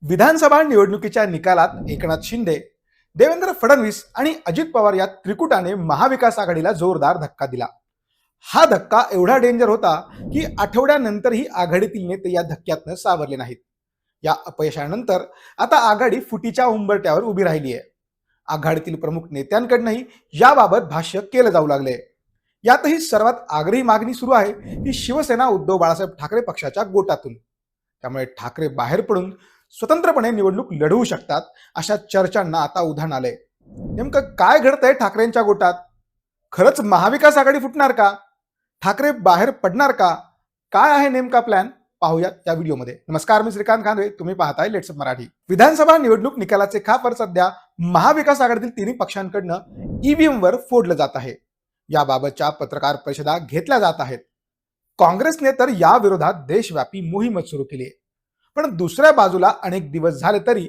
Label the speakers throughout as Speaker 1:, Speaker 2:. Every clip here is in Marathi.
Speaker 1: विधानसभा निवडणुकीच्या निकालात एकनाथ शिंदे, देवेंद्र फडणवीस आणि अजित पवार या त्रिकुटाने महाविकास आघाडीला जोरदार धक्का दिला. हा धक्का एवढा डेंजर होता की आठवड्यानंतरही आघाडीतील नेते या धक्क्यातनं सावरले नाहीत. या अपयशानंतर आता आघाडी फुटीच्या उंबरट्यावर उभी राहिली आहे. आघाडीतील प्रमुख नेत्यांकडनंही याबाबत भाष्य केलं जाऊ लागले. यातही सर्वात आग्रही मागणी सुरू आहे ती शिवसेना उद्धव बाळासाहेब ठाकरे पक्षाच्या गोटातून. त्यामुळे ठाकरे बाहेर पडून स्वतंत्रपणे निवडणूक लढवू शकतात अशा चर्चांना आता उधाण आलंय. नेमकं काय घडतंय ठाकरेंच्या गोटात? खरंच महाविकास आघाडी फुटणार का? ठाकरे बाहेर पडणार का? काय आहे नेमका प्लॅन? पाहूयात या व्हिडिओमध्ये. नमस्कार, मी श्रीकांत खांदवे, तुम्ही पाहताय लेट्स मराठी. विधानसभा निवडणूक निकालाचे खापर सध्या महाविकास आघाडीतील तिन्ही पक्षांकडनं ईव्हीएम वर फोडलं जात आहे. याबाबतच्या पत्रकार परिषदा घेतल्या जात आहेत. काँग्रेसने तर या विरोधात देशव्यापी मोहीमच सुरू केली आहे. पण दुसऱ्या बाजूला अनेक दिवस झाले तरी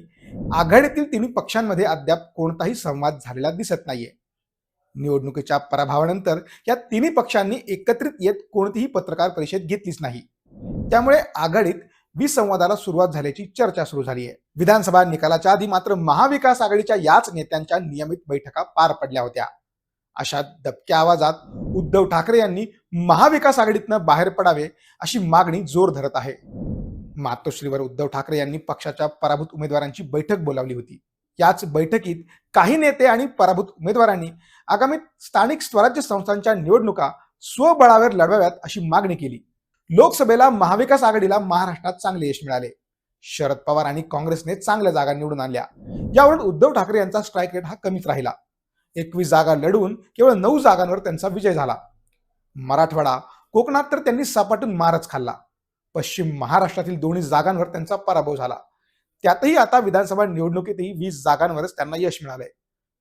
Speaker 1: आघाडीतील तिन्ही पक्षांमध्ये अद्याप कोणताही संवाद झालेला दिसत नाहीये. निवडणुकीच्या पराभवानंतर या तिन्ही पक्षांनी एकत्रित येत कोणतीही पत्रकार परिषद घेतलीच नाही. त्यामुळे आघाडीत विसंवादाला सुरुवात झाल्याची चर्चा सुरू झाली आहे. विधानसभा निकालाच्या आधी मात्र महाविकास आघाडीच्या याच नेत्यांच्या नियमित बैठका पार पडल्या होत्या. अशा दबक्या आवाजात उद्धव ठाकरे यांनी महाविकास आघाडीतनं बाहेर पडावे अशी मागणी जोर धरत आहे. मातोश्रीवर उद्धव ठाकरे यांनी पक्षाच्या पराभूत उमेदवारांची बैठक बोलावली होती. याच बैठकीत काही नेते आणि पराभूत उमेदवारांनी आगामी स्थानिक स्वराज्य संस्थांच्या निवडणुका स्वबळावर लढवाव्यात अशी मागणी केली. लोकसभेला महाविकास आघाडीला महाराष्ट्रात चांगले यश मिळाले. शरद पवार आणि काँग्रेसने चांगल्या जागा निवडून आणल्या. यावरून उद्धव ठाकरे यांचा स्ट्राईक रेट हा कमीच राहिला. 21 जागा लढवून केवळ 9 जागांवर त्यांचा विजय झाला. मराठवाडा, कोकणात तर त्यांनी सपाटून मारच खाल्ला. पश्चिम महाराष्ट्रातील दोन्ही जागांवर त्यांचा पराभव झाला. त्यातही आता विधानसभा निवडणुकीतही 20 जागांवरच त्यांना यश मिळालंय.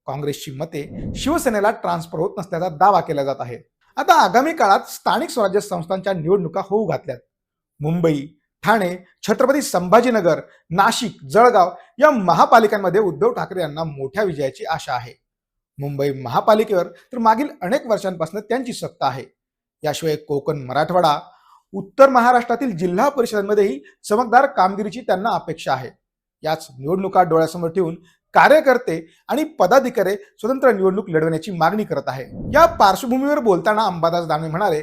Speaker 1: काँग्रेसची मते शिवसेनेला ट्रान्सफर होत नसल्याचा दावा केला जात आहे. आता आगामी काळात स्थानिक स्वराज्य संस्थांच्या निवडणुका होऊ घातल्यात. मुंबई, ठाणे, छत्रपती संभाजीनगर, नाशिक, जळगाव या महापालिकांमध्ये उद्धव ठाकरे यांना मोठ्या विजयाची आशा आहे. मुंबई महापालिकेवर तर मागील अनेक वर्षांपासून त्यांची सत्ता आहे. याशिवाय कोकण, मराठवाडा, उत्तर महाराष्ट्रातील जिल्हा परिषदांमध्येही चमकदार कामगिरीची त्यांना अपेक्षा आहे. याच निवडणुका डोळ्यासमोर ठेवून कार्यकर्ते आणि पदाधिकारी स्वतंत्र निवडणूक लढवण्याची मागणी करत आहे. या पार्श्वभूमीवर बोलताना अंबादास दानवे म्हणाले,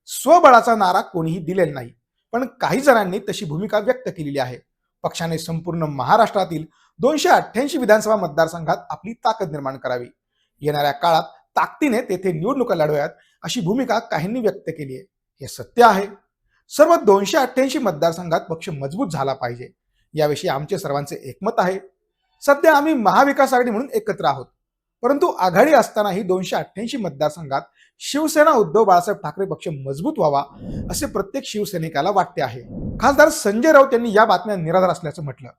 Speaker 1: स्वबळाचा नारा कोणीही दिलेला नाही, पण काही जणांनी तशी भूमिका व्यक्त केलेली आहे. पक्षाने संपूर्ण महाराष्ट्रातील 288 विधानसभा मतदारसंघात आपली ताकद निर्माण करावी. येणाऱ्या काळात ताकदीने तेथे निवडणुका लढवाव्यात अशी भूमिका काहींनी व्यक्त केली आहे. हे सत्य आहे. सर्व 288 मतदारसंघात पक्ष मजबूत झाला पाहिजे याविषयी आमचे सर्वांचे एकमत आहे. सध्या आम्ही महाविकास आघाडी म्हणून एकत्र आहोत, परंतु आघाडी असतानाही 288 मतदारसंघात शिवसेना उद्धव बाळासाहेब ठाकरे पक्ष मजबूत व्हावा असे प्रत्येक शिवसैनिकाला वाटते आहे. खासदार संजय राऊत यांनी या बातम्या निराधार असल्याचं म्हटलं.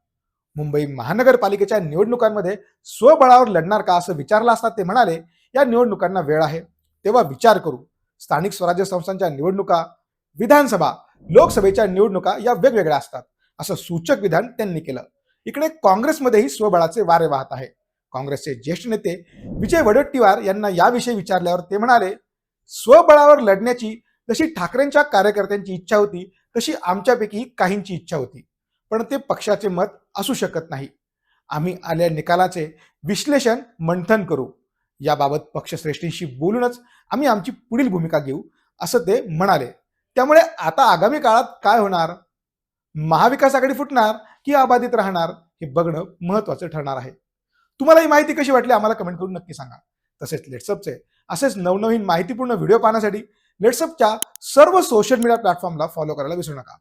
Speaker 1: मुंबई महानगरपालिकेच्या निवडणुकांमध्ये स्वबळावर लढणार का असं विचारलं असता ते म्हणाले, या निवडणुकांना वेळ आहे, तेव्हा विचार करू. स्थानिक स्वराज्य संस्थांच्या निवडणुका, विधानसभा, लोकसभेच्या निवडणुका या वेगवेगळ्या असतात असं सूचक विधान त्यांनी केलं. इकडे काँग्रेसमध्येही स्वबळाचे वारे वाहत आहे. काँग्रेसचे ज्येष्ठ नेते विजय वडेट्टीवार यांना याविषयी विचारल्यावर ते म्हणाले, स्वबळावर लढण्याची जशी ठाकरेंच्या कार्यकर्त्यांची इच्छा होती तशी आमच्यापैकी काहींची इच्छा होती, पण ते पक्षाचे मत असू शकत नाही. आम्ही आल्या निकालाचे विश्लेषण मंथन करू. याबाबत पक्षश्रेष्ठींशी बोलूनच आम्ही आमची पुढील भूमिका घेऊ असं ते म्हणाले. त्यामुळे आता आगामी काळात काय होणार? महाविकास आघाडी फुटणार की अबाधित राहणार हे बघणं महत्वाचं ठरणार आहे. तुम्हाला ही माहिती कशी वाटली आम्हाला कमेंट करून नक्की सांगा. तसेच लेट्सअपचे असेच नवनवीन माहितीपूर्ण व्हिडिओ पाहण्यासाठी लेट्सअपच्या सर्व सोशल मीडिया प्लॅटफॉर्मला फॉलो करायला विसरू नका.